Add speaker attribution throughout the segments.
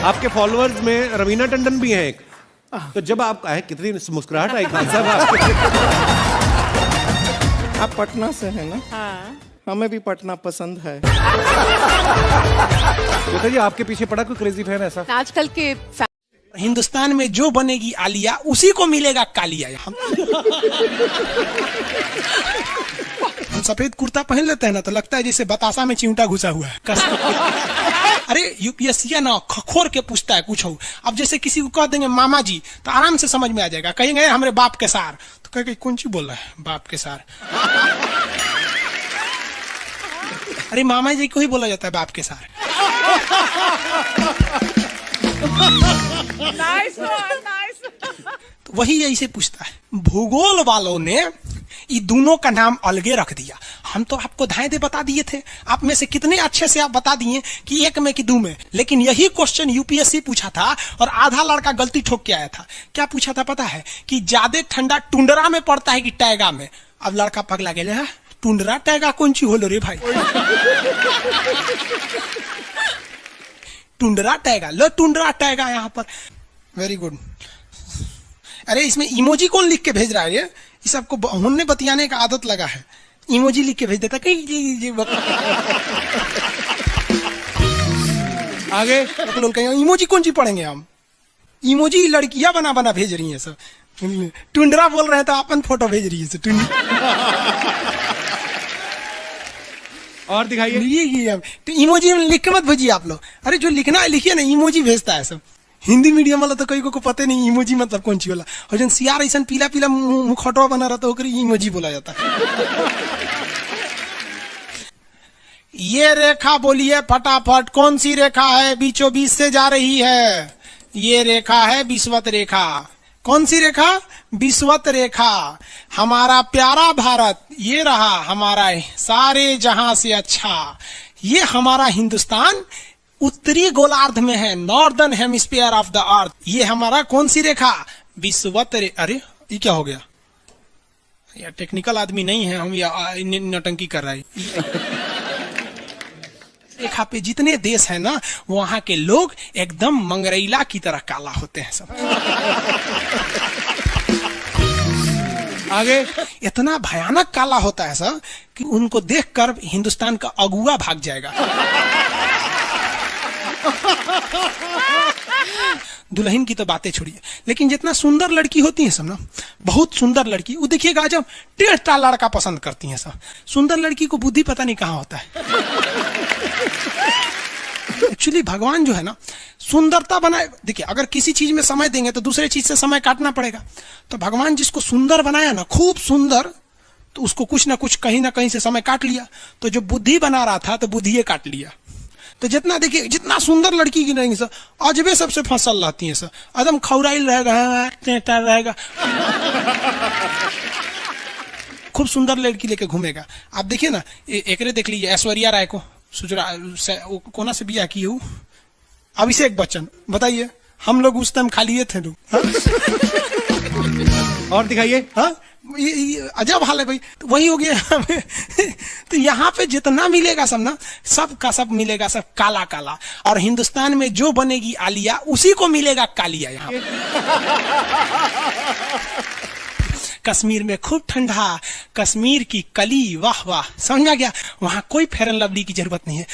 Speaker 1: आपके फॉलोअर्स में रवीना टंडन भी हैं एक, तो जब आप आए कितनी मुस्कुराहट आई खान साहब आपके।
Speaker 2: आप पटना से हैं ना?
Speaker 3: हाँ।
Speaker 2: हमें भी पटना पसंद है।
Speaker 1: बताइए आपके पीछे पड़ा कोई क्रेजी फैन ऐसा?
Speaker 3: आजकल के
Speaker 4: हिंदुस्तान में जो बनेगी आलिया उसी को मिलेगा कालिया। हम सफेद कुर्ता पहन लेते हैं ना तो लगता है जैसे बतासा में चिमटा घुसा हुआ है। अरे यूपीएससी ना खोर के पूछता है कुछ हो। अब जैसे किसी को कह देंगे मामा जी तो आराम से समझ में आ जाएगा। कहेंगे हमारे बाप के सार तो कहेंगे कौन सी बोल रहा है बाप के सार। अरे मामा जी को ही बोला जाता है बाप के सार।
Speaker 3: Nice nice.
Speaker 4: तो वही ऐसे पूछता है। भूगोल वालों ने ये दोनों का नाम अलगे रख दिया। हम तो आपको धाए दे बता दिए थे। आप में से कितने अच्छे से आप बता दिए कि एक में कि दो में। लेकिन यही क्वेश्चन यूपीएससी पूछा था और आधा लड़का गलती ठोक के आया था। क्या पूछा था पता है? कि ज्यादा ठंडा टुंडरा में पड़ता है कि टैगा में। अब लड़का पगला गया, टुंडरा टैगा कौन सी होलो रे भाई। टुंडरा टैगा, लो टुंडरा टैगा यहाँ पर। Very good. अरे इसमें इमोजी कौन लिख के भेज रहा है? ये सबको हमने बतियाने का आदत लगा है। इमोजी लिख के भेज देता कहीं आगे लोग कहेंगे इमोजी कौन सी पढ़ेंगे हम। इमोजी लड़कियां बना बना भेज रही हैं सब। टुंडरा बोल रहे हैं तो अपन फोटो भेज रही है।
Speaker 1: और दिखाइए।
Speaker 4: तो इमोजी लिख के मत भेजिए आप लोग। अरे जो लिखना है लिखिए ना, इमोजी भेजता है सब। हिंदी मीडियम वाला तो कई को पता नहीं इमोजी मतलब कौन सी वाला। और जन सियार ऐसा पीला पीला मुखौटवा बना रहा था इमोजी बोला जाता है। ये रेखा बोलिए फटाफट, कौन सी रेखा है बीचों बीच से जा रही है? ये रेखा है विषुवत रेखा। कौन सी रेखा? विषुवत रेखा। हमारा प्यारा भारत ये रहा हमारा सारे जहां से अच्छा। ये हमारा हिंदुस्तान उत्तरी गोलार्ध में है, northern hemisphere of the earth. ये हमारा कौन सी रेखा? विषुवत रेखा। अरे ये क्या हो गया यार? टेक्निकल आदमी नहीं है हम, या नौटंकी कर रहा है। रेखा पे जितने देश है ना वहां के लोग एकदम मंगरैला की तरह काला होते हैं सब।
Speaker 1: आगे
Speaker 4: इतना भयानक काला होता है सब कि उनको देखकर हिंदुस्तान का अगुआ भाग जाएगा। दुल्हन की तो बातें छोड़िए, लेकिन जितना सुंदर लड़की होती है सब ना, बहुत सुंदर लड़की, वो देखिएगा जब टेढ़ा लड़का पसंद करती है सब। सुंदर लड़की को बुद्धि पता नहीं कहाँ होता है। एक्चुअली भगवान जो है ना सुंदरता बनाए। देखिए अगर किसी चीज में समय देंगे तो दूसरे चीज से समय काटना पड़ेगा। तो भगवान जिसको सुंदर बनाया ना, खूब सुंदर, तो उसको कुछ ना कुछ कहीं ना कहीं से समय काट लिया। तो जो बुद्धि बना रहा था तो बुद्धि काट लिया। तो जितना देखिए जितना सुंदर लड़की की रहेंगी सर, अजबे सबसे फसल रहती है सर, एकदम खौराइल रहेगा, खूब सुंदर लड़की लेके घूमेगा। आप देखिए ना, एकरे देख लीजिए ऐश्वर्या राय को, कोना से बिया की हूँ, अभिषेक बच्चन। बताइए हम लोग उस टाइम खाली थे लोग।
Speaker 1: और दिखाइए।
Speaker 4: हाँ अजब हाल है भाई। तो वही हो गया। तो यहाँ पे जितना मिलेगा सब ना, सब का सब मिलेगा सब काला काला। और हिंदुस्तान में जो बनेगी आलिया उसी को मिलेगा कालिया। यहाँ कश्मीर में खूब ठंडा, कश्मीर की कली, वाह वाह, समझ गया। वहां कोई फेयर एंड लवली की जरूरत नहीं है।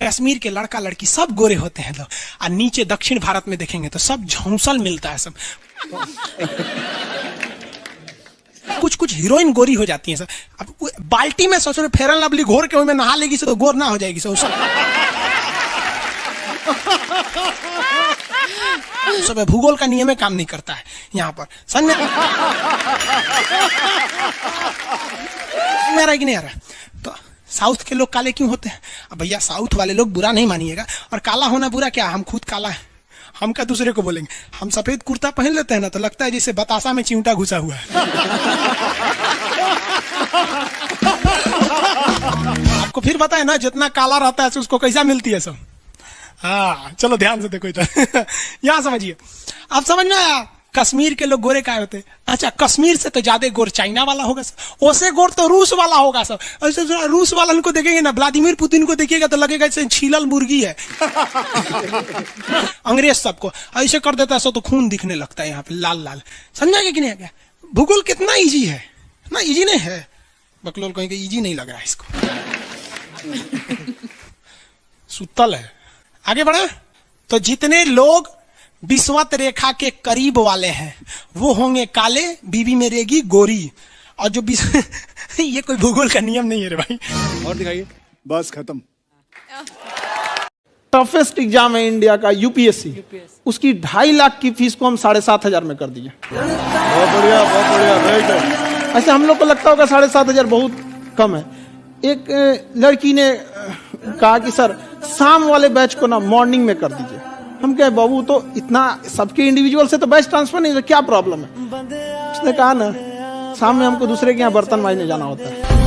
Speaker 4: कश्मीर के लड़का लड़की सब गोरे होते हैं लोग। और नीचे दक्षिण भारत में देखेंगे तो सब झौंसल मिलता है सब। कुछ कुछ हीरोइन गोरी हो जाती है सर। अब बाल्टी में सोचो फेयर एंड लवली घोर के उसमें नहा लेगी तो गोर ना हो जाएगी सर। सब भूगोल का नियम काम नहीं करता है यहाँ पर। समझ में कि नहीं आ रहा? तो साउथ के लोग काले क्यों होते हैं? अब भैया साउथ वाले लोग बुरा नहीं मानिएगा, और काला होना बुरा क्या? हम खुद काला है, हम क्या दूसरे को बोलेंगे? हम सफेद कुर्ता पहन लेते हैं ना तो लगता है जैसे बतासा में चिमटा घुसा हुआ है। आपको फिर बताए ना, जितना काला रहता है उसको कैसा मिलती है सब। हाँ चलो ध्यान से देखो इधर। यहाँ समझिए, आप समझ में आया? कश्मीर के लोग गोरे काहे होते? अच्छा, कश्मीर से तो ज्यादा गोर चाइना वाला होगा सर, उससे गोर तो रूस वाला होगा सर। ऐसे रूस वाला को देखेंगे ना, व्लादिमीर पुतिन को देखिएगा तो लगेगा जैसे छीलल मुर्गी है। अंग्रेज सबको ऐसे कर देता है सो तो खून दिखने लगता है यहाँ पे लाल लाल। समझा कि नहीं? भूगोल कितना इजी है ना? इजी नहीं है, बकलोल कहेंगे इजी नहीं लग रहा है इसको। सुतल है। आगे बढ़े तो जितने लोग विषुवत रेखा के करीब वाले हैं वो होंगे काले, बीवी में रहेगी गोरी। और जो ये कोई भूगोल का नियम नहीं है रे भाई।
Speaker 1: और दिखाइए।
Speaker 3: बस खत्म।
Speaker 5: टफेस्ट एग्जाम है इंडिया का यूपीएससी, उसकी 2.5 लाख की फीस को हम 7,500 में कर दिए।
Speaker 3: बहुत बढ़िया, बहुत बढ़िया, वेरी गुड।
Speaker 5: ऐसे हम लोग को लगता होगा 7,500 बहुत कम है। एक लड़की ने कहा कि सर शाम वाले बैच को ना मॉर्निंग में कर दीजिए। हम कहे बाबू तो इतना सबके इंडिविजुअल से तो बैच ट्रांसफर नहीं है, क्या प्रॉब्लम है? उसने कहा ना शाम में हमको दूसरे के यहाँ बर्तन मांजने जाना होता है।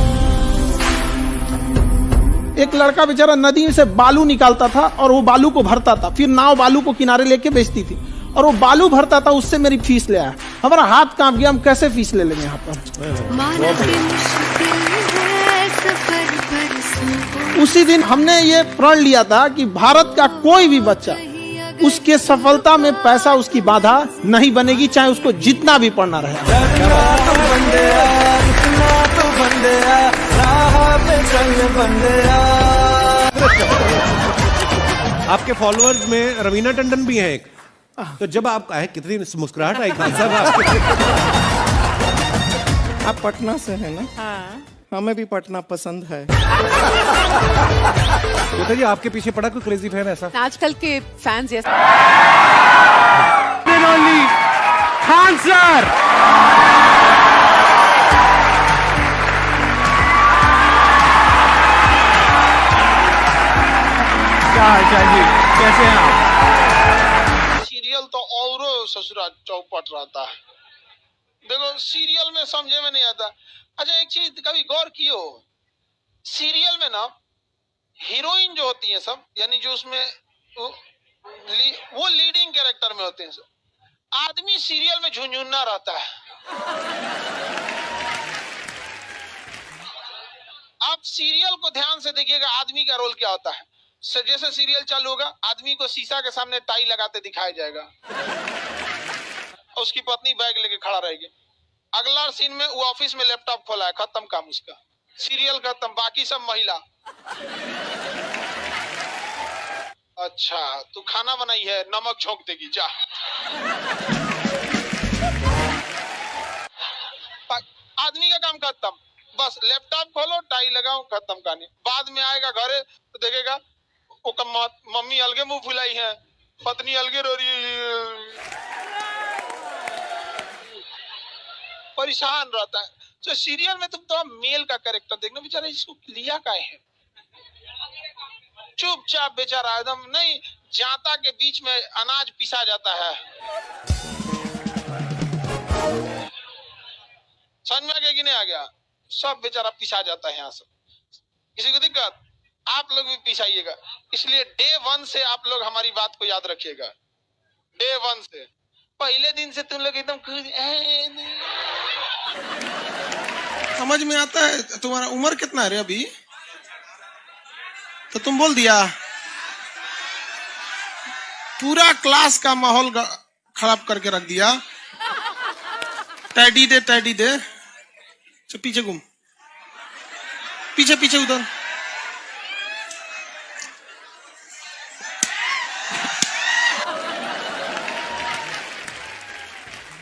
Speaker 5: एक लड़का बेचारा नदी से बालू निकालता था और वो बालू को भरता था, फिर नाव बालू को किनारे लेके बेचती थी और वो बालू भरता था, उससे मेरी फीस ले आया। हमारा हाथ कांप गया, हम कैसे फीस ले लेंगे यहाँ पर? उसी दिन हमने ये प्रण लिया था कि भारत का कोई भी बच्चा उसके सफलता में पैसा उसकी बाधा नहीं बनेगी, चाहे उसको जितना भी पढ़ना रहे।
Speaker 1: आपके फॉलोअर्स में रवीना टंडन भी हैं एक। तो जब आप आए कितनी मुस्कुराहट आई खान साहब आपके।
Speaker 2: आप पटना से हैं ना?
Speaker 6: हाँ।
Speaker 2: हमें भी पटना पसंद है।
Speaker 1: जी आपके पीछे पड़ा कोई क्रेजी फैन ऐसा?
Speaker 6: आजकल के फैंस ये
Speaker 1: खान सर।
Speaker 7: क्या हाल चाल जी, कैसे हैं आप?
Speaker 8: सीरियल तो और ससुरा चौपट रहता है। देखो सीरियल में समझे में नहीं आता। अच्छा एक चीज कभी गौर कियो, सीरियल में ना हीरोइन जो होती है सब, यानी जो उसमें वो लीडिंग कैरेक्टर में होते हैं सब, आदमी सीरियल में झुंझुन्ना रहता है। आप सीरियल को ध्यान से देखिएगा, आदमी का रोल क्या होता है। जैसे सीरियल चालू होगा, आदमी को शीशा के सामने टाई लगाते दिखाया जाएगा, उसकी पत्नी बैग लेके खड़ा रहेगी। अगला सीन में वो ऑफिस में लैपटॉप खोला है, खत्म काम उसका, सीरियल खत्म, बाकी सब महिला। अच्छा तू खाना बनाई है, नमक झोंक देगी जा। आदमी का काम खत्म, बस लैपटॉप खोलो, टाई लगाओ, खत्म कहानी। बाद में आएगा घरे तो देखेगा वो मम्मी अलगे मुंह फुलाई है, पत्नी अलगे रो रही है, परेशान रहता है। तो सीरियल में तुम तो मेल का कैरेक्टर देखना, बेचारा इसको लिया क्या है, चुपचाप बेचारा एकदम नहीं जाता के बीच में अनाज पिसा जाता है। समझ में आ गया कि नहीं आ गया? सब बेचारा पिसा जाता है यहाँ से। किसी को दिक्कत? आप लोग भी पिसाइएगा। इसलिए डे 1 से आप लोग हमारी बात को याद रखिएगा। डे 1 से पहले दिन से तुम लोग एकदम
Speaker 4: समझ में आता है। तुम्हारा उम्र कितना है रे अभी? तो तुम बोल दिया। पूरा क्लास का माहौल खराब करके रख दिया। टैडी दे, टैडी दे। चल पीछे घूम, पीछे पीछे उधर।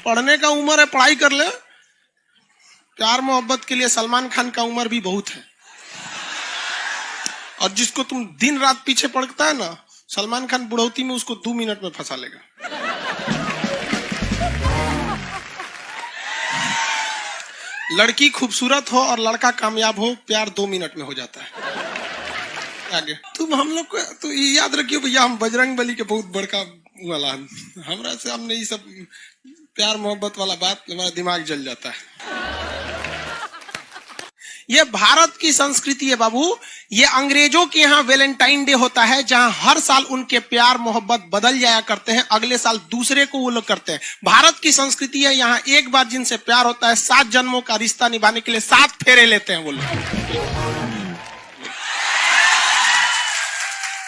Speaker 4: पढ़ने का उम्र है, पढ़ाई कर ले। प्यार मोहब्बत के लिए सलमान खान का उम्र भी बहुत है। और जिसको तुम दिन रात पीछे पड़ता है ना, सलमान खान बुढ़ौती में उसको 2 मिनट में फंसा लेगा। लड़की खूबसूरत हो और लड़का कामयाब हो, प्यार 2 मिनट में हो जाता है। आगे तुम हम लोग को तो याद रखियो भैया, हम बजरंग बली के बहुत बड़का वाला, हमरा से हमने ये सब प्यार मोहब्बत वाला बात, हमारा दिमाग जल जाता है। ये भारत की संस्कृति है बाबू। ये अंग्रेजों के यहाँ वैलेंटाइन डे होता है, जहां हर साल उनके प्यार मोहब्बत बदल जाया करते हैं, अगले साल दूसरे को वो लोग करते हैं। भारत की संस्कृति है, यहाँ एक बार जिनसे प्यार होता है 7 जन्मों का रिश्ता निभाने के लिए 7 फेरे लेते हैं वो लोग।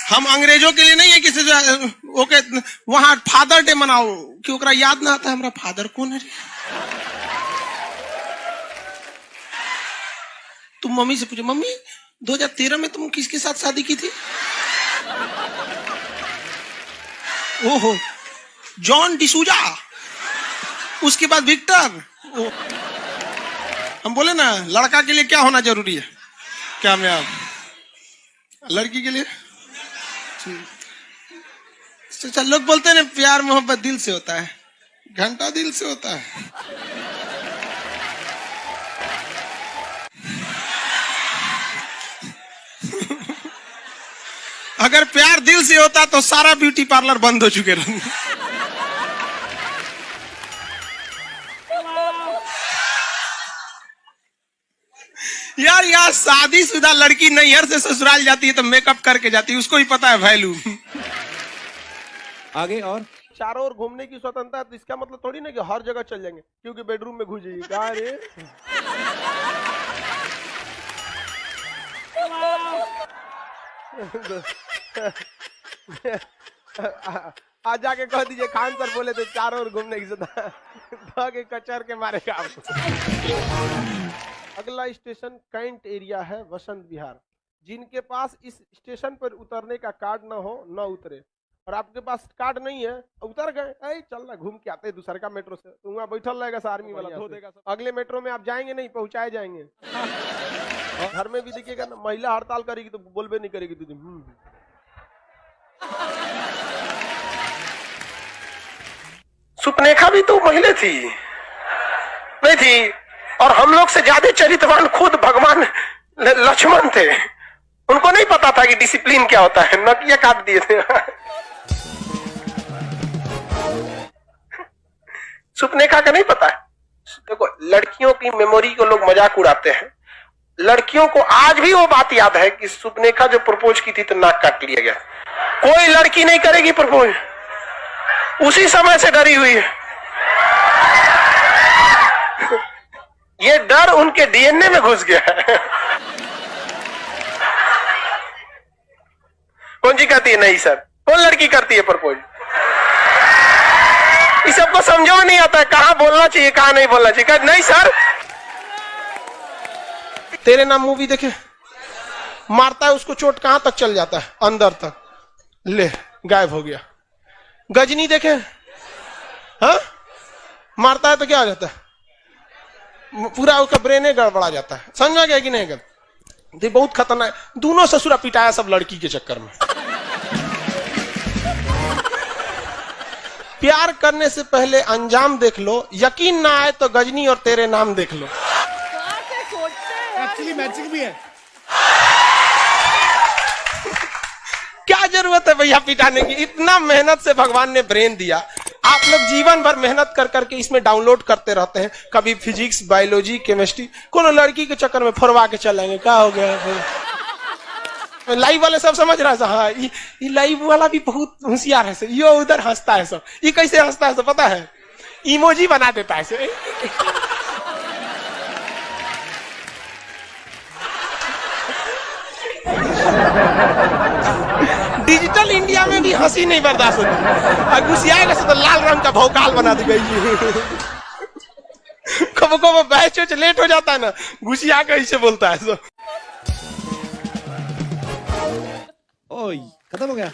Speaker 4: हम अंग्रेजों के लिए नहीं है किसी ओके वहां फादर डे मनाओ कि ओकरा याद ना आता है हमारा फादर कौन है। तुम मम्मी से पूछो, मम्मी 2013 में तुम किसके साथ शादी की थी? ओहो, जॉन डिसूजा, उसके बाद विक्टर। हम बोले ना लड़का के लिए क्या होना जरूरी है, क्या मैं लड़की के लिए चल लोग बोलते हैं ना प्यार मोहब्बत दिल से होता है, घंटा दिल से होता है। अगर प्यार दिल से होता तो सारा ब्यूटी पार्लर बंद हो चुके रहते। यार यार शादीशुदा लड़की नैहर से ससुराल जाती है तो मेकअप करके जाती है, उसको ही पता है वैल्यू।
Speaker 1: आगे और
Speaker 6: चारों ओर घूमने की स्वतंत्रता है, तो इसका मतलब थोड़ी ना कि हर जगह चल जाएंगे क्योंकि बेडरूम में घुस जाइए। कहा रे आज जाके कह दीजिए खान सर बोले थे चारों ओर घूमने की स्वतंत्रता के कचर के मारेगा आपको। अगला स्टेशन कैंट एरिया है, वसंत विहार। जिनके पास इस स्टेशन पर उतरने का कार्ड ना हो न उतरे, और आपके पास कार्ड नहीं है उतर गए, चल ना घूम के आते दूसरे का मेट्रो से, तो वहाँ बैठल रहेगा सा आर्मी वाला धो देगा। अगले मेट्रो में आप जाएंगे नहीं, पहुंचाए जाएंगे। घर में भी देखिएगा ना, महिला हड़ताल करेगी तो बोलबे नहीं करेगी तुझे।
Speaker 8: सुपनेखा भी तो महिला थी नहीं थी, और हम लोग से ज्यादा चरित्रवान खुद भगवान लक्ष्मण थे। उनको नहीं पता था कि डिसिप्लिन क्या होता है, नकिया काट दिए थे। सुपनेखा का नहीं पता है। देखो लड़कियों की मेमोरी को लोग मजाक उड़ाते हैं, लड़कियों को आज भी वो बात याद है कि सुपनेखा जो प्रपोज की थी तो नाक काट लिया गया। कोई लड़की नहीं करेगी प्रपोज, उसी समय से डरी हुई है। ये डर उनके डीएनए में घुस गया है। कौन सी कहती है नहीं सर, कौन लड़की करती है प्रपोज? इस सबको समझो नहीं आता है कहां बोलना चाहिए कहां नहीं बोलना चाहिए। नहीं सर,
Speaker 4: तेरे नाम मूवी देखे, मारता है उसको चोट कहां तक चल जाता है, अंदर तक, ले गायब हो गया। गजनी देखे, हाँ मारता है तो क्या हो जाता है, पूरा उसका ब्रेन गड़बड़ा जाता है। समझा गया कि नहीं? गया बहुत खतरनाक। दोनों ससुरा पिटाया सब लड़की के चक्कर में। प्यार करने से पहले अंजाम देख लो, यकीन ना आए तो गजनी और तेरे नाम देख लो।
Speaker 3: एक्चुअली मैचिंग भी है।
Speaker 4: क्या जरूरत है भैया पिटाने की? इतना मेहनत से भगवान ने ब्रेन दिया, आप लोग जीवन भर मेहनत कर करके इसमें डाउनलोड करते रहते हैं, कभी फिजिक्स, बायोलॉजी, केमिस्ट्री। कोनो लड़की के चक्कर में फोड़वा के चलेंगे, क्या हो गया? लाइव वाले सब समझ रहा है, हाँ ये लाइव वाला भी बहुत होशियार है, ये उधर हंसता है सब। ये कैसे हंसता है सब पता है? इमोजी बना देता है। डिजिटल इंडिया में भी हंसी नहीं बर्दाश्त होती, घुसियाएगा तो लाल रंग का भौकाल बना दी गई। कब कब बैच लेट हो जाता है ना, घुसिया कैसे बोलता है सब।
Speaker 1: ओए खत्म हो गया।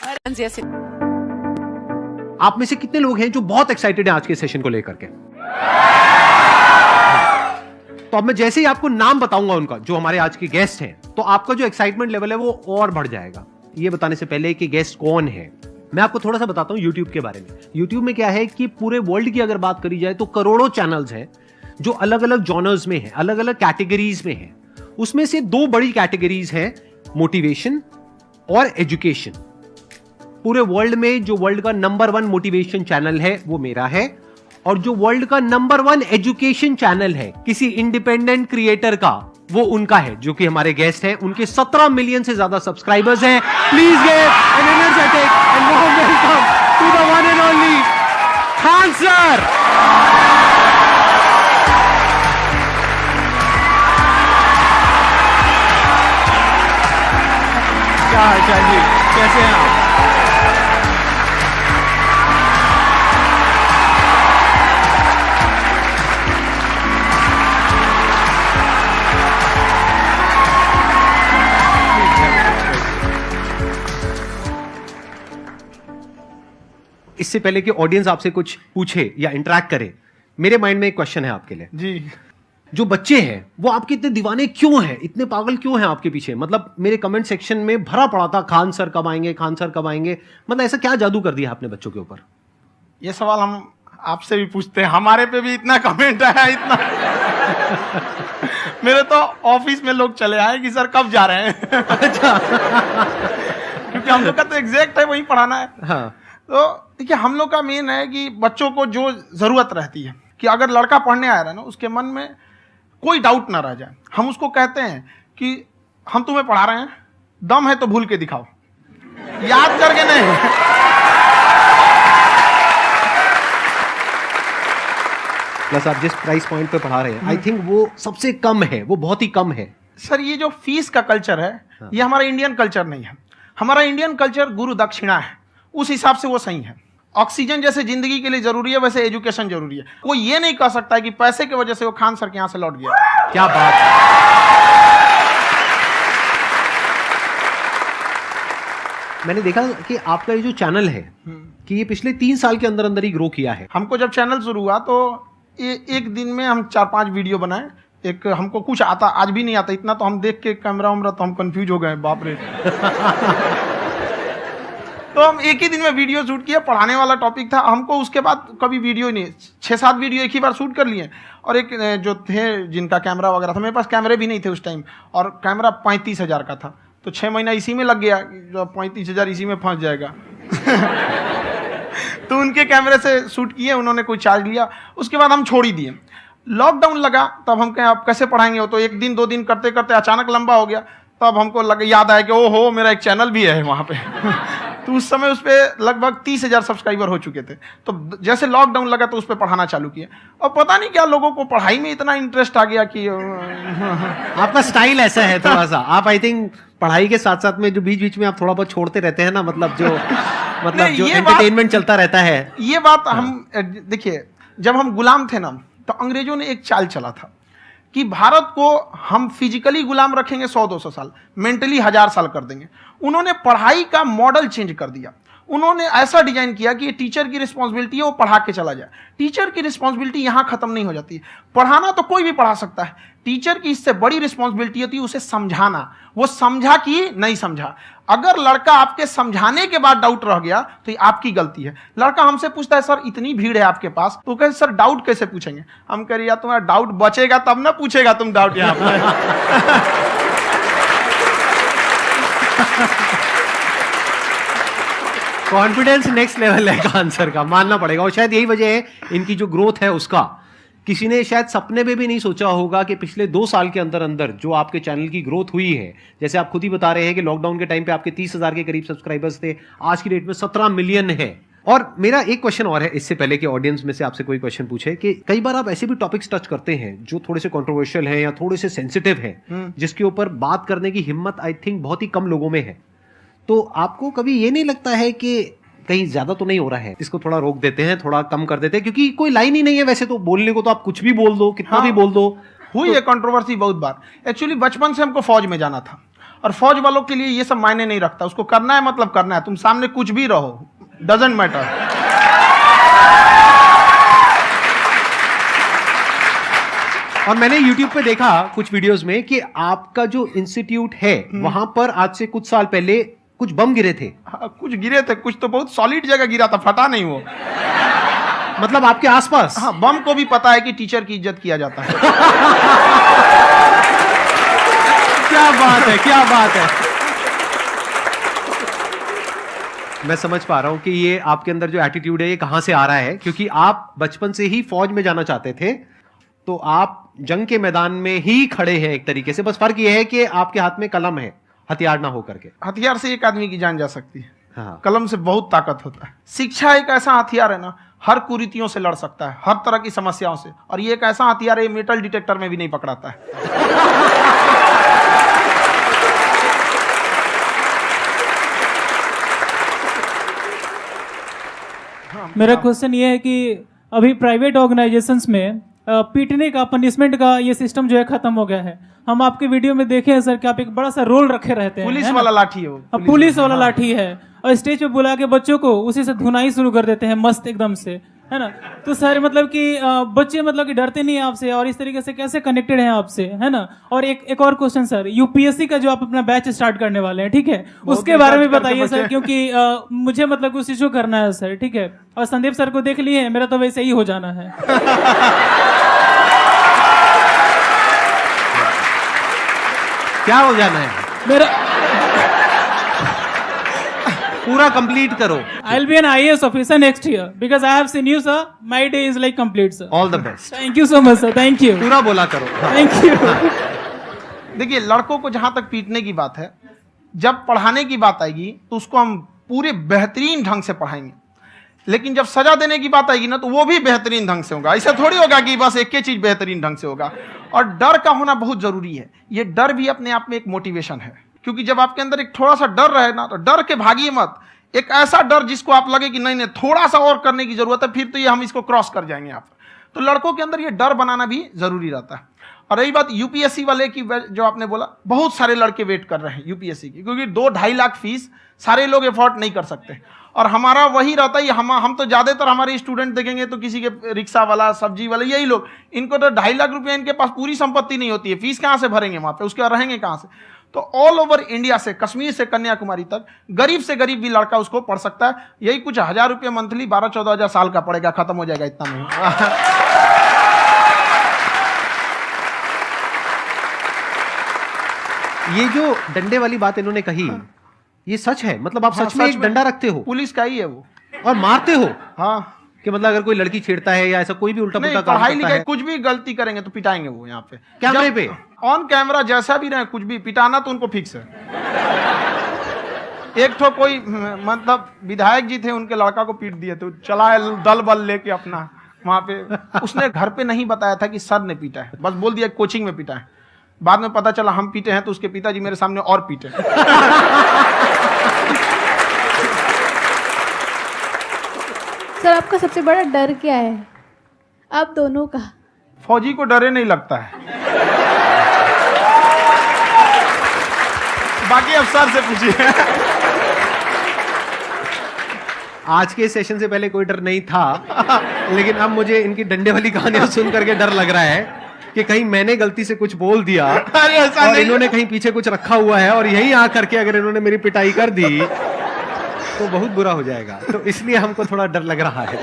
Speaker 9: आप में से कितने लोग हैं जो बहुत एक्साइटेड हैं आज के सेशन को लेकर के? तो अब मैं जैसे ही आपको नाम बताऊंगा उनका, जो हमारे आज के गेस्ट हैं, तो आपका जो एक्साइटमेंट लेवल है वो और बढ़ जाएगा। ये बताने से पहले कि गेस्ट कौन है, मैं आपको थोड़ा सा बताता हूं यूट्यूब के बारे में। यूट्यूब में क्या है कि पूरे वर्ल्ड की अगर बात करी जाए तो करोड़ों चैनल्स हैं जो अलग अलग जॉनर्स में हैं, अलग अलग कैटेगरीज में हैं। उसमें से 2 बड़ी कैटेगरीज हैं, मोटिवेशन और एजुकेशन। पूरे वर्ल्ड में जो वर्ल्ड का नंबर 1 मोटिवेशन चैनल है वो मेरा है, और जो वर्ल्ड का नंबर 1 एजुकेशन चैनल है किसी इंडिपेंडेंट क्रिएटर का वो उनका है जो कि हमारे गेस्ट हैं। उनके 17 मिलियन से ज्यादा सब्सक्राइबर्स हैं। Please give an energetic and warm welcome to the one and only Khan sir.
Speaker 7: क्या हाल चाल जी, कैसे हैं आप?
Speaker 9: इससे पहले कि ऑडियंस आपसे कुछ पूछे या इंटरेक्ट करे, मेरे माइंड में एक क्वेश्चन है आपके लिए
Speaker 5: जी।
Speaker 9: जो बच्चे हैं वो आपके इतने दीवाने क्यों हैं, इतने पागल क्यों हैं आपके पीछे? मतलब मेरे कमेंट सेक्शन में भरा पड़ा था खान सर कब आएंगे, खान सर कब आएंगे। मतलब ऐसा क्या जादू कर दिया आपने बच्चों के ऊपर?
Speaker 5: ये सवाल हम आपसे भी पूछते हैं, हमारे पे भी इतना कमेंट आया, इतना मेरे तो ऑफिस में लोग चले आए कि सर कब जा रहे हैं।
Speaker 9: अच्छा।
Speaker 5: क्योंकि हम लोग का तो एग्जैक्ट है वही पढ़ाना है।
Speaker 9: हाँ।
Speaker 5: तो देखिए हम लोग का मेन है कि बच्चों को जो जरूरत रहती है कि अगर लड़का पढ़ने आ रहा है ना, उसके मन में कोई डाउट ना रह जाए। हम उसको कहते हैं कि हम तुम्हें पढ़ा रहे हैं, दम है तो भूल के दिखाओ, याद करके नहीं।
Speaker 9: प्लस आप जिस प्राइस पॉइंट पे पढ़ा रहे हैं, आई थिंक वो सबसे कम है, वो बहुत ही कम है।
Speaker 5: सर ये जो फीस का कल्चर है, ये हमारा इंडियन कल्चर नहीं है। हमारा इंडियन कल्चर गुरु दक्षिणा है, उस हिसाब से वो सही है। ऑक्सीजन जैसे जिंदगी के लिए जरूरी है, वैसे एजुकेशन जरूरी है। कोई ये नहीं कह सकता है कि पैसे की वजह से वो खान सर के यहां से लौट गया।
Speaker 9: क्या बात है। मैंने देखा कि आपका ये जो चैनल है कि ये पिछले 3 साल के अंदर अंदर ही ग्रो किया है।
Speaker 5: हमको जब चैनल शुरू हुआ तो ये एक दिन में हम 4-5 वीडियो बनाए। एक हमको कुछ आता, आज भी नहीं आता इतना, तो हम देख के कैमरा वैमरा तो हम कंफ्यूज हो गए, बाप रे। तो हम एक ही दिन में वीडियो शूट किया, पढ़ाने वाला टॉपिक था हमको। उसके बाद कभी वीडियो ही नहीं, 6-7 वीडियो एक ही बार शूट कर लिए। और एक जो थे जिनका कैमरा वगैरह था, मेरे पास कैमरे भी नहीं थे उस टाइम, और कैमरा 35,000 का था, तो 6 महीना इसी में लग गया। जो 35,000 इसी में फंस जाएगा। तो उनके कैमरे से शूट किए, उन्होंने कोई चार्ज लिया, उसके बाद हम छोड़ ही दिए। लॉकडाउन लगा, तब हम कहें आप कैसे पढ़ाएंगे, वो तो 1 दिन 2 दिन करते करते अचानक लंबा हो गया। तब हमको याद आया कि ओहो मेरा एक चैनल भी है वहाँ पे। तो उस समय उस पर लगभग 30,000 सब्सक्राइबर हो चुके थे। तो जैसे लॉकडाउन लगा तो उस पर पढ़ाना चालू किया, और पता नहीं क्या लोगों को पढ़ाई में इतना इंटरेस्ट आ गया कि
Speaker 9: आपका स्टाइल ऐसा है थोड़ा सा। आप आई थिंक पढ़ाई के साथ साथ में जो बीच बीच में आप थोड़ा बहुत छोड़ते रहते हैं ना, मतलब जो एंटरटेनमेंट चलता रहता है।
Speaker 5: ये बात हम देखिए, जब हम गुलाम थे ना, तो अंग्रेजों ने एक चाल चला था कि भारत को हम फिजिकली गुलाम रखेंगे 100-200 साल, मेंटली 1000 साल कर देंगे। उन्होंने पढ़ाई का मॉडल चेंज कर दिया। उन्होंने ऐसा डिजाइन किया कि टीचर की रिस्पॉन्सिबिलिटी है वो पढ़ा के चला जाए। टीचर की रिस्पॉन्सिबिलिटी यहां खत्म नहीं हो जाती है। पढ़ाना तो कोई भी पढ़ा सकता है, टीचर की इससे बड़ी रिस्पॉन्सिबिलिटी होती है उसे समझाना। वो समझा कि नहीं समझा। अगर लड़का आपके समझाने के बाद डाउट रह गया तो ये आपकी गलती है। लड़का हमसे पूछता है सर इतनी भीड़ है आपके पास, तो कहे सर डाउट कैसे पूछेंगे? हम कह रहे यार तुम्हारा डाउट बचेगा तब ना पूछेगा तुम डाउट यहाँ पर।
Speaker 9: कॉन्फिडेंस नेक्स्ट लेवल है खान सर का, मानना पड़ेगा। और शायद यही वजह है इनकी जो ग्रोथ है उसका। किसी ने शायद सपने में भी नहीं सोचा होगा कि पिछले 2 साल के अंदर अंदर जो आपके चैनल की ग्रोथ हुई है, जैसे आप खुद ही बता रहे हैं कि लॉकडाउन के टाइम पे आपके 30,000 के करीब सब्सक्राइबर्स थे, आज की डेट में 17 मिलियन है। और मेरा एक क्वेश्चन और है, इससे पहले कि ऑडियंस में से आपसे कोई क्वेश्चन पूछे, कि कई बार आप ऐसे भी टॉपिक्स टच करते हैं जो थोड़े से कंट्रोवर्शियल हैं या थोड़े से सेंसिटिव हैं, जिसके ऊपर बात करने की हिम्मत आई थिंक बहुत ही कम लोगों में है। तो आपको कभी ये नहीं लगता है कि कहीं ज्यादा तो नहीं हो रहा है, इसको थोड़ा रोक देते हैं, थोड़ा कम कर देते हैं? क्योंकि कोई लाइन ही नहीं है वैसे तो बोलने को, तो आप कुछ भी बोल दो, कितना भी बोल दो।
Speaker 5: हुई है कंट्रोवर्सी बहुत बार। एक्चुअली बचपन से हमको फौज में जाना था, और फौज वालों के लिए ये सब मायने नहीं रखता। उसको करना है मतलब करना है, तुम सामने कुछ भी रहो, डजंट मैटर।
Speaker 9: और मैंने YouTube पे देखा कुछ वीडियोस में कि आपका जो इंस्टीट्यूट है वहां पर आज से कुछ साल पहले कुछ बम गिरे थे।
Speaker 5: कुछ गिरे थे, कुछ तो बहुत सॉलिड जगह गिरा था, फटा नहीं वो।
Speaker 9: मतलब आपके आसपास?
Speaker 5: हाँ, बम को भी पता है कि टीचर की इज्जत किया जाता है।
Speaker 9: क्या बात है, क्या बात है। मैं समझ पा रहा हूं कि ये आपके अंदर जो एटीट्यूड है ये कहां से आ रहा है, क्योंकि आप बचपन से ही फौज में जाना चाहते थे। तो आप जंग के मैदान में ही खड़े हैं एक तरीके से, बस फर्क यह है कि आपके हाथ में कलम है, हथियार ना हो करके।
Speaker 5: हथियार से एक आदमी की जान जा सकती है,
Speaker 9: हाँ।
Speaker 5: कलम से बहुत ताकत होता है। शिक्षा एक ऐसा हथियार है ना, हर कुरीतियों से लड़ सकता है, हर तरह की समस्याओं से, और ये एक ऐसा हथियार है, मेटल डिटेक्टर में भी नहीं पकड़ाता है।
Speaker 10: मेरा क्वेश्चन ये है कि अभी प्राइवेट ऑर्गेनाइजेशंस में पीटने का, पनिशमेंट का ये सिस्टम जो है खत्म हो गया है। हम आपके वीडियो में देखे हैं सर कि आप एक बड़ा सा रोल रखे रहते हैं,
Speaker 5: पुलिस
Speaker 10: है ना?
Speaker 5: वाला लाठी है वो,
Speaker 10: पुलिस वाला लाठी है, और स्टेज पे बुला के बच्चों को उसी से धुनाई शुरू कर देते हैं मस्त एकदम से, है ना? तो सर मतलब कि बच्चे मतलब कि डरते नहीं हैं आपसे, और इस तरीके से कैसे कनेक्टेड हैं आपसे, है ना? और एक और क्वेश्चन सर, यूपीएससी का जो आप अपना बैच स्टार्ट करने वाले हैं, ठीक है, उसके बारे में बताइए सर, क्योंकि मुझे मतलब कुछ इशू करना है सर, ठीक है? और संदीप सर को देख लिए, मेरा तो वैसे ही हो जाना है।
Speaker 9: क्या हो जाना है?
Speaker 10: मेरा
Speaker 9: पूरा कंप्लीट करो।
Speaker 10: I'll be an IAS officer next year because I have seen you, sir. My day is like complete, sir.
Speaker 9: All the best.
Speaker 10: Thank you so much, sir. Thank you.
Speaker 9: पूरा बोला करो।
Speaker 10: Thank you.
Speaker 5: देखिए, लड़कों को जहां तक पीटने की बात है, जब पढ़ाने की बात आएगी तो उसको हम पूरे बेहतरीन ढंग से पढ़ाएंगे, लेकिन जब सजा देने की बात आएगी ना, तो वो भी बेहतरीन ढंग से होगा। ऐसा थोड़ी होगा कि बस एक ही चीज बेहतरीन ढंग से होगा। और डर का होना बहुत जरूरी है। ये डर भी अपने आप में एक मोटिवेशन है, क्योंकि जब आपके अंदर एक थोड़ा सा डर रहे ना, तो डर के भागिए मत। एक ऐसा डर जिसको आप लगे कि नहीं नहीं थोड़ा सा और करने की जरूरत है, फिर तो ये हम इसको क्रॉस कर जाएंगे यहाँ पर। तो लड़कों के अंदर ये डर बनाना भी जरूरी रहता है। और रही बात यूपीएससी वाले की, जो आपने बोला, बहुत सारे लड़के वेट कर रहे हैं यूपीएससी की, क्योंकि 2-2.5 लाख फीस सारे लोग एफोर्ड नहीं कर सकते। और हमारा वही रहता है, हम तो ज्यादातर हमारे स्टूडेंट देखेंगे तो किसी के रिक्शा वाला, सब्जी वाला, यही लोग, इनको तो 2.5 लाख रुपया, इनके पास पूरी संपत्ति नहीं होती है, फीस कहाँ से भरेंगे वहां पे, उसके बाद रहेंगे कहाँ से? तो ऑल ओवर इंडिया से, कश्मीर से कन्याकुमारी तक, गरीब से गरीब भी लड़का उसको पढ़ सकता है। यही कुछ 1000 रुपये मंथली, 12-14 हजार साल का पड़ेगा, खत्म हो जाएगा इतना में।
Speaker 9: ये जो डंडे वाली बात इन्होंने कही, ये सच है? मतलब आप सच में एक डंडा रखते हो?
Speaker 5: पुलिस का ही है वो।
Speaker 9: और मारते हो?
Speaker 5: हाँ,
Speaker 9: कि मतलब अगर कोई लड़की छेड़ता है या ऐसा कोई भी उल्टा पुल्टा काम
Speaker 5: पढ़ाई
Speaker 9: करता
Speaker 5: लिखाई
Speaker 9: है,
Speaker 5: कुछ भी गलती करेंगे तो पिटाएंगे वो यहाँ पे,
Speaker 9: कैमरे पे,
Speaker 5: ऑन कैमरा, जैसा भी रहे, कुछ भी पिटाना तो उनको फिक्स है। एक तो कोई मतलब विधायक जी थे, उनके लड़का को पीट दिए, तो चला दल बल लेके अपना वहां पे। उसने घर पे नहीं बताया था कि सर ने पीटा है, बस बोल दिया कोचिंग में पीटा है। बाद में पता चला हम पीटे हैं, तो उसके पिताजी मेरे सामने और पीटे।
Speaker 11: सर, आपका सबसे बड़ा डर क्या है, आप दोनों का?
Speaker 5: फौजी को डरे नहीं लगता है, बाकी अफसर से पूछिए।
Speaker 9: आज के सेशन से पहले कोई डर नहीं था, लेकिन अब मुझे इनकी डंडे वाली कहानियां सुन करके डर लग रहा है कि कहीं मैंने गलती से कुछ बोल दिया और इन्होंने कहीं पीछे कुछ रखा हुआ है, और यही आ करके अगर इन्होंने मेरी पिटाई कर दी तो बहुत बुरा हो जाएगा। तो इसलिए हमको थोड़ा डर लग रहा है।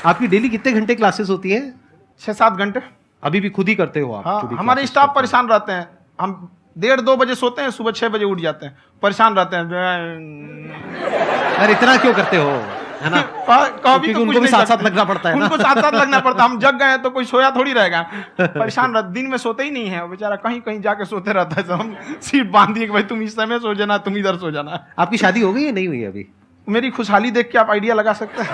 Speaker 9: आपकी डेली कितने घंटे क्लासेस होती हैं?
Speaker 5: 6-7 घंटे।
Speaker 9: अभी भी खुद ही करते हो आप?
Speaker 5: हाँ, हमारे स्टाफ परेशान रहते हैं। हम 1:30-2 बजे सोते हैं, सुबह 6 बजे उठ जाते हैं, परेशान रहते हैं।
Speaker 9: यार इतना क्यों करते हो, है ना?
Speaker 5: कभी तो
Speaker 9: उनको भी साथ साथ लगना पड़ता है ना?
Speaker 5: उनको साथ साथ लगना पड़ता है। हम जग गए तो कोई सोया थोड़ी रहेगा, परेशान रहते, दिन में सोते ही नहीं है बेचारा, कहीं कहीं जाके सोते रहता है। हम सीट बांध दिए कि भाई तुम इस समय सो जाना, तुम इधर सो जाना।
Speaker 9: आपकी शादी हो गई या नहीं हुई अभी?
Speaker 5: मेरी खुशहाली देख के आप आइडिया लगा सकते हैं।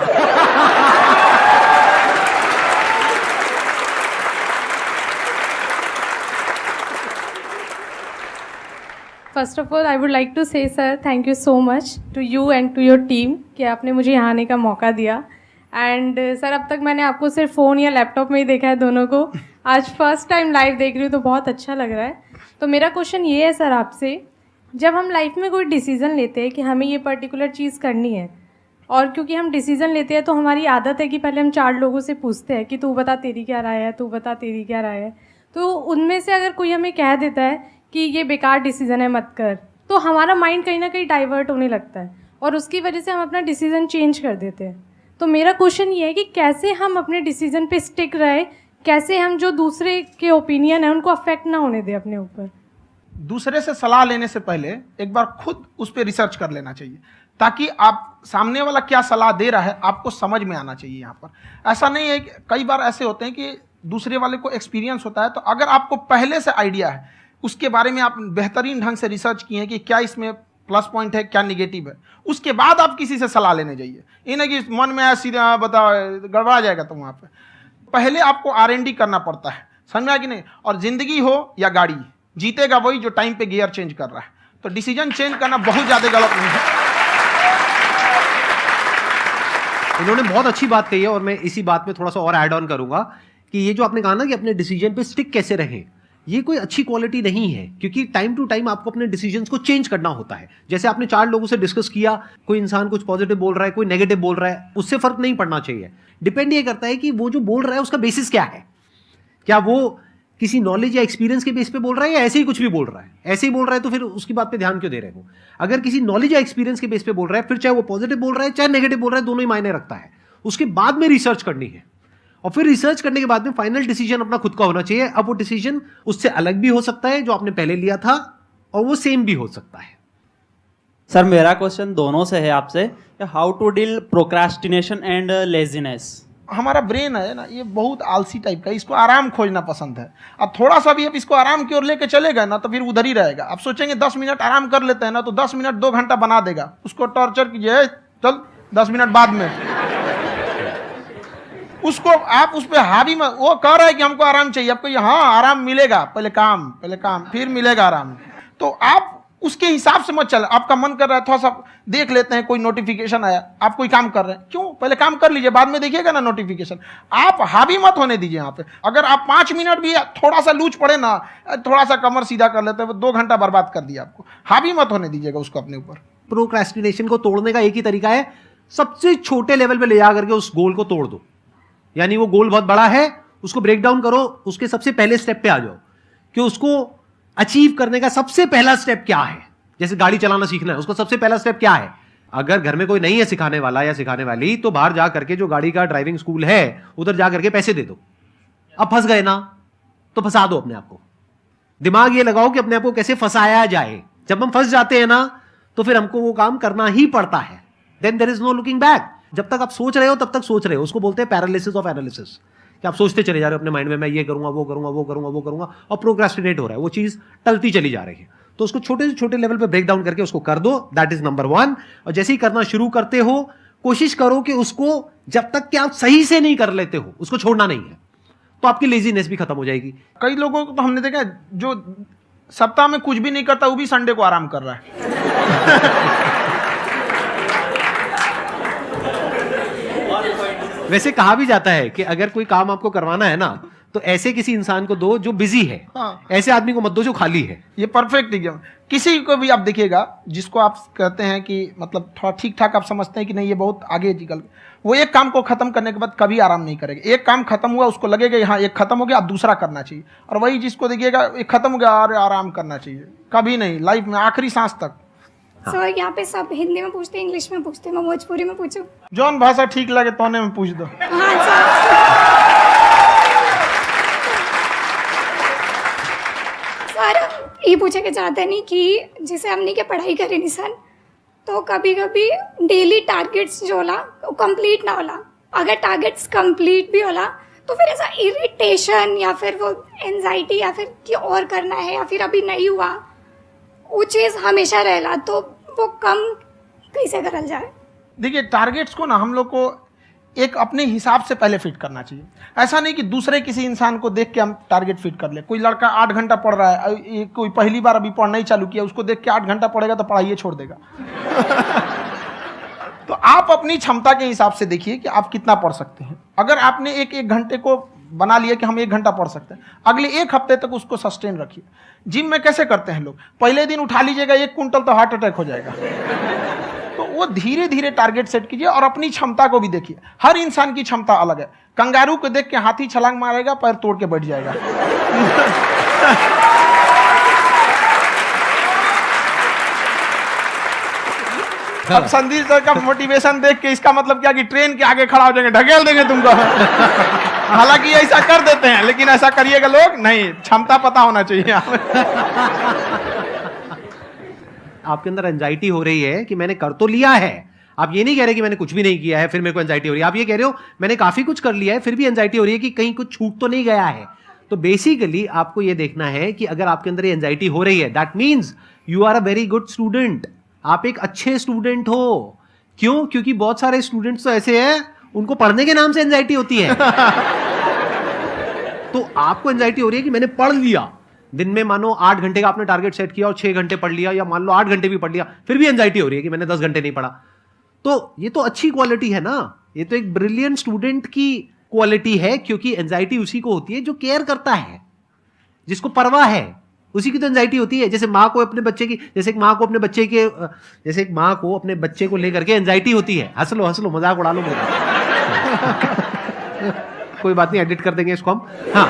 Speaker 11: First of all I would like to say sir, thank you so much to you and to your team कि आपने मुझे यहाँ आने का मौका दिया। एंड सर, अब तक मैंने आपको सिर्फ फ़ोन या लैपटॉप में ही देखा है दोनों को, आज फर्स्ट टाइम लाइव देख रही हूँ तो बहुत अच्छा लग रहा है। तो मेरा क्वेश्चन ये है सर आपसे, जब हम लाइफ में कोई डिसीज़न लेते हैं कि हमें ये पर्टिकुलर चीज़ करनी है, और क्योंकि हम डिसीज़न लेते हैं तो हमारी आदत है कि पहले हम 4 लोगों से पूछते हैं कि तू बता तेरी क्या राय है, तू बता तेरी क्या राय है। तो उनमें से अगर कोई हमें कह देता है कि ये बेकार डिसीज़न है मत कर, तो हमारा माइंड कहीं ना कहीं डाइवर्ट होने लगता है और उसकी वजह से हम अपना डिसीज़न चेंज कर देते हैं। तो मेरा क्वेश्चन ये है कि कैसे हम अपने डिसीज़न पे स्टिक रहे, कैसे हम जो दूसरे के ओपिनियन है उनको अफेक्ट ना होने दें अपने ऊपर।
Speaker 5: दूसरे से सलाह लेने से पहले एक बार खुद उस पर रिसर्च कर लेना चाहिए, ताकि आप सामने वाला क्या सलाह दे रहा है आपको समझ में आना चाहिए। यहाँ पर ऐसा नहीं है कि कई बार ऐसे होते हैं कि दूसरे वाले को एक्सपीरियंस होता है, तो अगर आपको पहले से आइडिया है, उसके बारे में आप बेहतरीन ढंग से रिसर्च किए हैं कि क्या इसमें प्लस पॉइंट है क्या निगेटिव है, उसके बाद आप किसी से सलाह लेने जाइए। ये नहीं कि मन में आया सीधे बताओ गड़बड़ा जाएगा। तो वहाँ पे पहले आपको R&D करना पड़ता है, समझ में आया कि नहीं। और जिंदगी हो या गाड़ी, जीतेगा वही जो टाइम पे गियर चेंज कर रहा है। तो डिसीजन चेंज करना बहुत ज्यादा गलत नहीं है।
Speaker 9: इन्होंने बहुत अच्छी बात कही है और मैं इसी बात में थोड़ा सा और ऐड ऑन करूंगा कि ये जो आपने कहा ना कि अपने डिसीजन पे स्टिक कैसे रहें, ये कोई अच्छी क्वालिटी नहीं है, क्योंकि टाइम टू टाइम आपको अपने डिसीजंस को चेंज करना होता है। जैसे आपने 4 लोगों से डिस्कस किया, कोई इंसान कुछ पॉजिटिव बोल रहा है, कोई नेगेटिव बोल रहा है, उससे फर्क नहीं पड़ना चाहिए। डिपेंड ये करता है कि वो जो बोल रहा है उसका बेसिस क्या है। क्या वो किसी नॉलेज या एक्सपीरियंस के बेस पे बोल रहा है या ऐसे ही कुछ भी बोल रहा है? ऐसे ही बोल रहा है तो फिर उसकी बात पे ध्यान क्यों दे रहे हो? अगर किसी नॉलेज या एक्सपीरियंस के बेस पे बोल रहा है, फिर चाहे वो पॉजिटिव बोल रहा है चाहे नेगेटिव बोल रहा है, दोनों ही मायने रखता है। उसके बाद में रिसर्च करनी है और फिर रिसर्च करने के बाद में फाइनल डिसीजन अपना खुद का होना चाहिए। अब वो डिसीजन उससे अलग भी हो सकता है जो आपने पहले लिया था, और वो सेम भी हो सकता है।
Speaker 12: सर मेरा क्वेश्चन दोनों से है आपसे, how to deal procrastination and laziness.
Speaker 5: हमारा ब्रेन है ना, ये बहुत आलसी टाइप का, इसको आराम खोजना पसंद है। अब थोड़ा सा भी अब इसको आराम की ओर लेके चले गए ना तो फिर उधर ही रहेगा। आप सोचेंगे 10 मिनट आराम कर लेते हैं ना, तो 10 मिनट 2 घंटा बना देगा। उसको टॉर्चर कीजिए, चल 10 मिनट बाद में। उसको आप उस पर हावी में, वो कह रहा है कि हमको आराम चाहिए, आपको हाँ आराम मिलेगा, पहले काम फिर मिलेगा आराम। तो आप उसके हिसाब से मत चल। आपका मन कर रहा है थोड़ा सा देख लेते हैं, कोई नोटिफिकेशन आया, आप कोई काम कर रहे हैं, क्यों पहले काम कर लीजिए, बाद में देखिएगा ना नोटिफिकेशन। आप हावी मत होने दीजिए यहाँ पे। अगर आप 5 मिनट भी थोड़ा सा लूज पड़े ना, थोड़ा सा कमर सीधा कर लेते हैं, 2 घंटा बर्बाद कर दिया आपको। हावी मत होने दीजिएगा उसको अपने ऊपर।
Speaker 9: प्रोक्रेस्टिनेशन को तोड़ने का एक ही तरीका है, सबसे छोटे लेवल पे ले जा करके उस गोल को तोड़ दो। यानी वो गोल बहुत बड़ा है, उसको ब्रेक डाउन करो, उसके सबसे पहले स्टेप पे आ जाओ कि उसको अचीव करने का सबसे पहला स्टेप क्या है। जैसे गाड़ी चलाना सीखना है, उसका सबसे पहला स्टेप क्या है। अगर घर में कोई नहीं है सिखाने वाला या सिखाने वाली, तो बाहर जा करके जो गाड़ी का ड्राइविंग स्कूल है उधर जा करके पैसे दे दो। अब फंस गए ना तो फंसा दो अपने आप को। दिमाग ये लगाओ कि अपने आप को कैसे फंसाया जाए। जब हम फंस जाते हैं ना तो फिर हमको वो काम करना ही पड़ता है। Then there is no looking back. जब तक आप सोच रहे हो तब तक सोच रहे हो, उसको बोलते हैं पैरालिसिस ऑफ एनालिसिस, कि आप सोचते चले जा रहे हो अपने माइंड में, मैं ये करूंगा वो करूंगा वो करूंगा वो करूंगा, और प्रोक्रेस्टिनेट हो रहा है, वो चीज टलती चली जा रही है। तो उसको छोटे से छोटे लेवल पे ब्रेक डाउन करके उसको कर दो, दैट इज नंबर 1। और जैसे ही करना शुरू करते हो, कोशिश करो कि उसको जब तक कि आप सही से नहीं कर लेते हो उसको छोड़ना नहीं है, तो आपकी लेजीनेस भी खत्म हो जाएगी।
Speaker 5: कई लोगों को तो हमने देखा जो सप्ताह में कुछ भी नहीं करता, वो भी संडे को आराम कर रहा है।
Speaker 9: वैसे कहा भी जाता है कि अगर कोई काम आपको करवाना है ना तो ऐसे किसी इंसान को दो जो बिजी है।
Speaker 5: हाँ।
Speaker 9: ऐसे आदमी को मत दो जो खाली है।
Speaker 5: ये परफेक्ट एग्जाम। किसी को भी आप देखिएगा जिसको आप कहते हैं कि मतलब थोड़ा ठीक ठाक आप समझते हैं कि नहीं ये बहुत आगे निकल, वो एक काम को खत्म करने के बाद कभी आराम नहीं करेगा। एक काम खत्म हुआ उसको लगेगा हाँ एक खत्म हो गया, अब दूसरा करना चाहिए। और वही जिसको देखिएगा एक खत्म हो गया और आराम करना चाहिए, कभी नहीं, लाइफ में आखिरी सांस तक।
Speaker 13: सर यहाँ पे सब हिंदी में पूछते हैं, इंग्लिश में पूछते हैं, मैं भोजपुरी में पूछूं?
Speaker 5: जौन भाषा ठीक लगे तोने में पूछ दो।
Speaker 13: हाँ सर। सर ये पूछे के चाहते नहीं कि जैसे हमने के पढ़ाई करे निशान, तो कभी कभी डेली टारगेट्स जो होला वो कंप्लीट ना होला। अगर टारगेट्स कंप्लीट भी होला तो फिर ऐसा इरिटेशन या फिर वो एंजाइटी या फिर कि और करना है या फिर अभी नहीं हुआ, वो चीज़ हमेशा रहेला, तो वो कम कैसे करल जाए? देखिए टारगेट्स को ना हम लोग को एक अपने हिसाब से पहले फिट करना चाहिए। ऐसा नहीं कि दूसरे किसी इंसान को देख के हम टारगेट फिट कर ले। कोई लड़का 8 घंटा पढ़ रहा है, कोई पहली बार अभी पढ़ना ही चालू किया, उसको देख के 8 घंटा पढ़ेगा तो पढ़ाइए छोड़ देगा। तो आप अपनी क्षमता के हिसाब से देखिए कि आप कितना पढ़ सकते हैं। अगर आपने एक घंटे को बना लिया कि हम 1 घंटा पढ़ सकते हैं, अगले 1 हफ्ते तक उसको सस्टेन रखिए। जिम में कैसे करते हैं लोग, पहले दिन उठा लीजिएगा 1 कुंटल तो हार्ट अटैक हो जाएगा। तो वो धीरे धीरे टारगेट सेट कीजिए और अपनी क्षमता को भी देखिए। हर इंसान की क्षमता अलग है। कंगारू को देख के हाथी छलांग मारेगा, पैर तोड़ के बैठ जाएगा। अब संदीप सर का मोटिवेशन देख के इसका मतलब क्या कि ट्रेन के आगे खड़ा हो जाएंगे, ढकेल देंगे तुमको। हालांकि ऐसा कर देते हैं, लेकिन ऐसा करिएगा लोग नहीं, क्षमता पता होना चाहिए।
Speaker 9: आपके अंदर एंजाइटी हो रही है कि मैंने कर तो लिया है, आप ये नहीं कह रहे कि मैंने कुछ भी नहीं किया है फिर मेरे को एंजाइटी हो रही है, आप ये कह रहे हो मैंने काफी कुछ कर लिया है फिर भी एंजाइटी हो रही है कि कहीं कुछ छूट तो नहीं गया है। तो बेसिकली आपको ये देखना है कि अगर आपके अंदर ये एंजाइटी हो रही है, that means you are a very good student, आप एक अच्छे स्टूडेंट हो। क्यों? क्योंकि बहुत सारे स्टूडेंट्स तो ऐसे हैं उनको पढ़ने के नाम से एंजाइटी होती है। तो आपको एंजाइटी हो रही है कि मैंने पढ़ लिया, दिन में मानो 8 घंटे का आपने टारगेट सेट किया और 6 घंटे पढ़ लिया, या मान लो 8 घंटे भी पढ़ लिया, फिर भी एंजाइटी हो रही है कि मैंने 10 घंटे नहीं पढ़ा। तो ये तो अच्छी क्वालिटी है ना, ये तो एक ब्रिलियंट स्टूडेंट की क्वालिटी है, क्योंकि एंजाइटी उसी को होती है जो केयर करता है, जिसको परवाह है, उसी की तो एंजाइटी होती है। जैसे माँ को अपने बच्चे की, जैसे एक माँ को अपने बच्चे के, जैसे एक माँ को अपने बच्चे को लेकर के एंजाइटी होती है। हंस लो मजाक उड़ा लो मेरा। कोई बात नहीं, एडिट कर देंगे इसको हम। हाँ।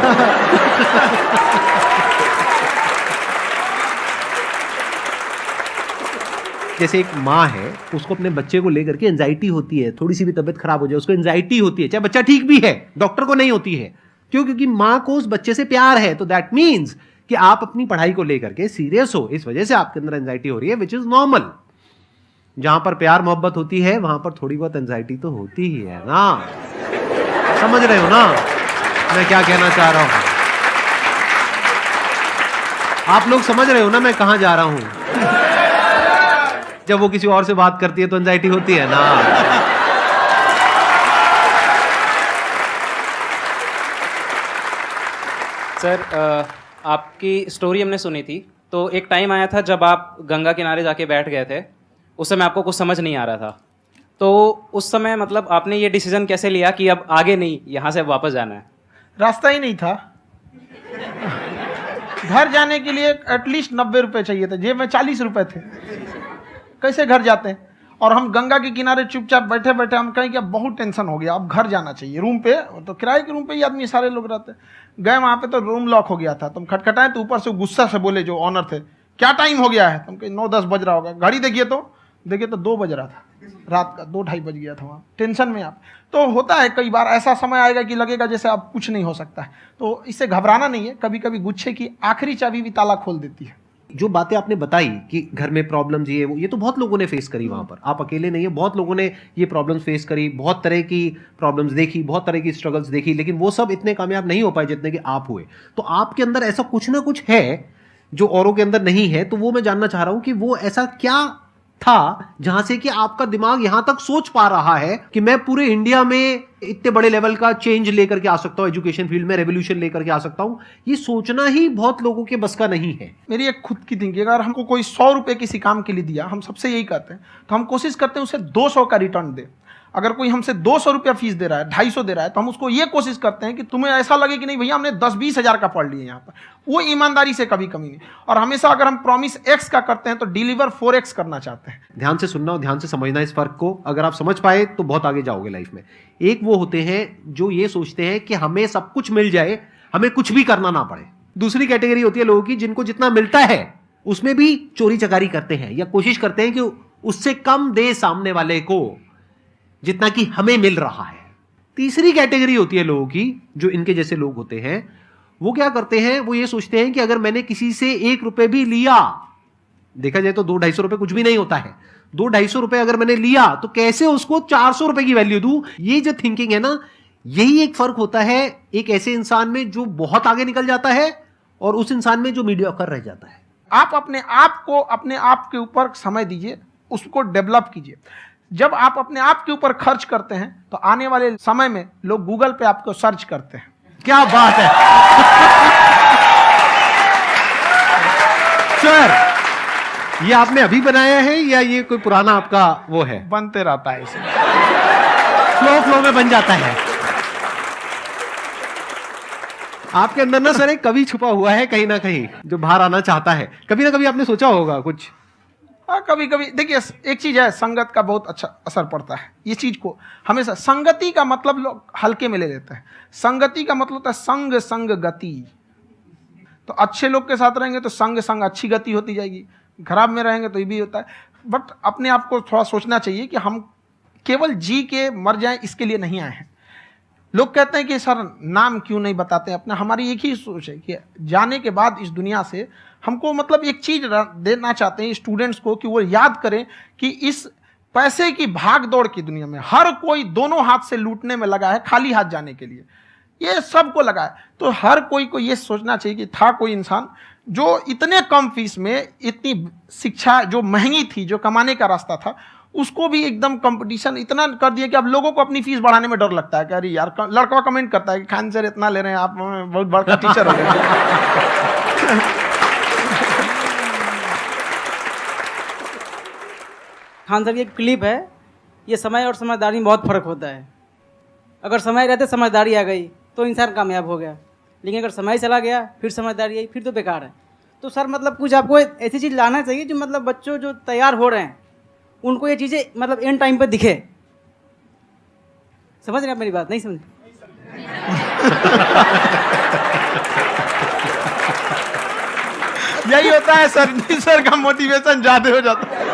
Speaker 9: जैसे एक माँ है, उसको अपने बच्चे को लेकर के एंजाइटी होती है, थोड़ी सी भी तबीयत खराब हो जाए उसको एंजाइटी होती है, चाहे बच्चा ठीक भी है, डॉक्टर को नहीं होती है। क्यों? क्योंकि माँ को उस बच्चे से प्यार है। तो दैट मीन्स कि आप अपनी पढ़ाई को लेकर के सीरियस हो, इस वजह से आपके अंदर एंजाइटी हो रही है, विच इज नॉर्मल। जहां पर प्यार मोहब्बत होती है वहां पर थोड़ी बहुत एंजाइटी तो होती ही है ना। समझ रहे हो ना मैं क्या कहना चाह रहा हूं? आप लोग समझ रहे हो ना मैं कहां जा रहा हूं? जब वो किसी और से बात करती है तो एंजाइटी होती है ना।
Speaker 14: सर आपकी स्टोरी हमने सुनी थी, तो एक टाइम आया था जब आप गंगा किनारे जाके बैठ गए थे, उस समय आपको कुछ समझ नहीं आ रहा था, तो उस समय मतलब आपने ये डिसीजन कैसे लिया कि अब आगे नहीं, यहाँ से वापस जाना है?
Speaker 5: रास्ता ही नहीं था। घर जाने के लिए एटलीस्ट 90 रुपए चाहिए थे, जेब में 40 रुपए थे, कैसे घर जाते हैं? और हम गंगा के किनारे चुपचाप बैठे बैठे हम कहें कि अब बहुत टेंशन हो गया, अब घर जाना चाहिए। रूम पे तो किराए के रूम पे ही आदमी सारे लोग रहते, गए वहाँ पे तो रूम लॉक हो गया था। तुम खटखटाए तो ऊपर से गुस्सा से बोले जो ऑनर थे, क्या टाइम हो गया है? तुम कहे 9-10 बज रहा होगा। घड़ी देखिए तो 2 बज रहा था रात का, 2-2:30 बज गया था वहाँ। टेंशन में आप तो होता है, कई बार ऐसा समय आएगा कि लगेगा जैसे अब कुछ नहीं हो सकता है, तो इससे घबराना नहीं है। कभी कभी गुच्छे की आखिरी चाबी भी ताला खोल देती है।
Speaker 9: जो बातें आपने बताई कि घर में प्रॉब्लम्स ये तो बहुत लोगों ने फेस करी वहां पर, आप अकेले नहीं है, बहुत लोगों ने ये प्रॉब्लम्स फेस करी, बहुत तरह की प्रॉब्लम्स देखी, बहुत तरह की स्ट्रगल्स देखी, लेकिन वो सब इतने कामयाब नहीं हो पाए जितने कि आप हुए। तो आपके अंदर ऐसा कुछ ना कुछ है जो औरों के अंदर नहीं है, तो वो मैं जानना चाह रहा हूं कि वो ऐसा क्या था जहां से कि आपका दिमाग यहां तक सोच पा रहा है कि मैं पूरे इंडिया में इतने बड़े लेवल का चेंज लेकर के आ सकता हूं, एजुकेशन फील्ड में रेवोल्यूशन लेकर के आ सकता हूं। ये सोचना ही बहुत लोगों के बस का नहीं है।
Speaker 5: मेरी एक खुद की थिंकिंग, अगर हमको कोई 100 रुपए किसी काम के लिए दिया, हम सबसे यही कहते हैं, तो हम कोशिश करते हैं उसे 200 का रिटर्न दे। अगर कोई हमसे 200 रुपया फीस दे रहा है, 250 दे रहा है, तो हम उसको ये कोशिश करते हैं कि तुम्हें ऐसा लगे कि नहीं भैया हमने 10-20 हज़ार का पढ़ लिया यहाँ पर। वो ईमानदारी से कभी कमी नहीं। और हमेशा अगर हम प्रॉमिस X का करते हैं तो डिलीवर 4X करना चाहते हैं।
Speaker 9: ध्यान से सुनना और ध्यान से समझना इस फर्क को, अगर आप समझ पाए तो बहुत आगे जाओगे लाइफ में। एक वो होते हैं जो ये सोचते हैं कि हमें सब कुछ मिल जाए, हमें कुछ भी करना ना पड़े। दूसरी कैटेगरी होती है लोगों की जिनको जितना मिलता है उसमें भी चोरी चकारी करते हैं या कोशिश करते हैं कि उससे कम दे सामने वाले को जितना कि हमें मिल रहा है। तीसरी कैटेगरी होती है लोगों की, जो इनके जैसे लोग होते हैं, वो क्या करते हैं, वो ये सोचते हैं कि अगर मैंने किसी से 1 रुपए भी लिया, देखा जाए तो 200-250 रुपए कुछ भी नहीं होता है, 200-250 रुपए अगर मैंने लिया तो कैसे उसको 400 रुपए की वैल्यू दूं। ये जो थिंकिंग है ना, यही एक फर्क होता है एक ऐसे इंसान में जो बहुत आगे निकल जाता है और उस इंसान में जो मीडियोकर रह जाता है।
Speaker 5: आप अपने आप को अपने आप के ऊपर समय दीजिए, उसको डेवलप कीजिए। जब आप अपने आप के ऊपर खर्च करते हैं तो आने वाले समय में लोग गूगल पे आपको सर्च करते हैं।
Speaker 9: क्या बात है सर, ये आपने अभी बनाया है या ये कोई पुराना आपका वो है?
Speaker 5: बनते रहता है, इसे
Speaker 9: फ्लो में बन जाता है। आपके अंदर ना सर एक कवि छुपा हुआ है कहीं ना कहीं जो बाहर आना चाहता है। कभी ना कभी आपने सोचा होगा कुछ।
Speaker 5: हाँ, कभी कभी देखिए, एक चीज है, संगत का बहुत अच्छा असर पड़ता है। ये चीज को हमेशा, संगति का मतलब लोग हल्के में ले लेते हैं। संगति का मतलब होता है संग संग गति। तो अच्छे लोग के साथ रहेंगे तो संग संग अच्छी गति होती जाएगी, खराब में रहेंगे तो ये भी होता है। बट अपने आप को थोड़ा सोचना चाहिए कि हम केवल जी के मर जाएं इसके लिए नहीं आए हैं। लोग कहते हैं कि सर नाम क्यों नहीं बताते अपना। हमारी एक ही सोच है कि जाने के बाद इस दुनिया से हमको मतलब एक चीज देना चाहते हैं स्टूडेंट्स को कि वो याद करें कि इस पैसे की भाग दौड़ की दुनिया में हर कोई दोनों हाथ से लूटने में लगा है, खाली हाथ जाने के लिए, ये सबको लगा है। तो हर कोई को ये सोचना चाहिए कि था कोई इंसान जो इतने कम फीस में इतनी शिक्षा जो महंगी थी, जो कमाने का रास्ता था, उसको भी एकदम कंपटीशन इतना कर दिया कि अब लोगों को अपनी फीस बढ़ाने में डर लगता है कि अरे यार, लड़का कमेंट करता है कि खान सर इतना ले रहे हैं, आप बहुत बड़ा टीचर हो गए।
Speaker 15: खान सर की एक क्लिप है, ये समय और समझदारी में बहुत फर्क होता है। अगर समय रहते समझदारी आ गई तो इंसान कामयाब हो गया, लेकिन अगर समय चला गया फिर समझदारी आई फिर तो बेकार है। तो सर मतलब कुछ आपको ऐसी चीज़ लाना चाहिए जो मतलब बच्चों जो तैयार हो रहे हैं उनको ये चीज़ें मतलब एंड टाइम पे दिखे। समझ रहे हैं आप मेरी बात? नहीं समझ?
Speaker 5: यही होता है सर, सर का मोटिवेशन ज्यादा हो जाता है।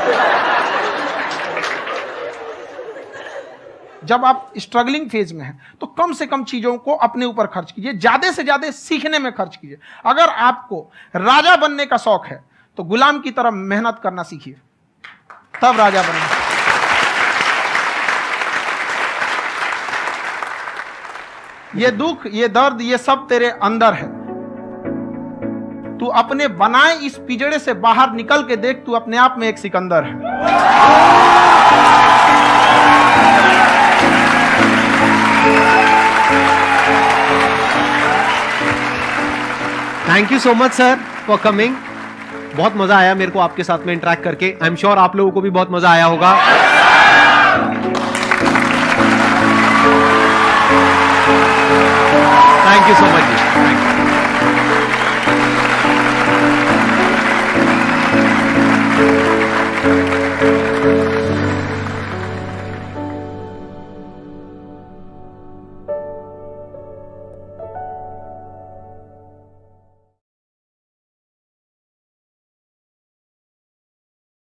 Speaker 5: जब आप स्ट्रगलिंग फेज में हैं तो कम से कम चीजों को अपने ऊपर खर्च कीजिए, ज्यादा से ज्यादा सीखने में खर्च कीजिए। अगर आपको राजा बनने का शौक है तो गुलाम की तरह मेहनत करना सीखिए, तब राजा बनेंगे। ये दुख, ये दर्द, ये सब तेरे अंदर है। तू अपने बनाए इस पिजड़े से बाहर निकल के देख, तू अपने आप में एक सिकंदर है।
Speaker 9: Thank you so much sir for coming. बहुत मजा आया मेरे को आपके साथ में इंटरेक्ट करके। आई एम श्योर आप लोगों को भी बहुत मजा आया होगा। Thank you so much ji.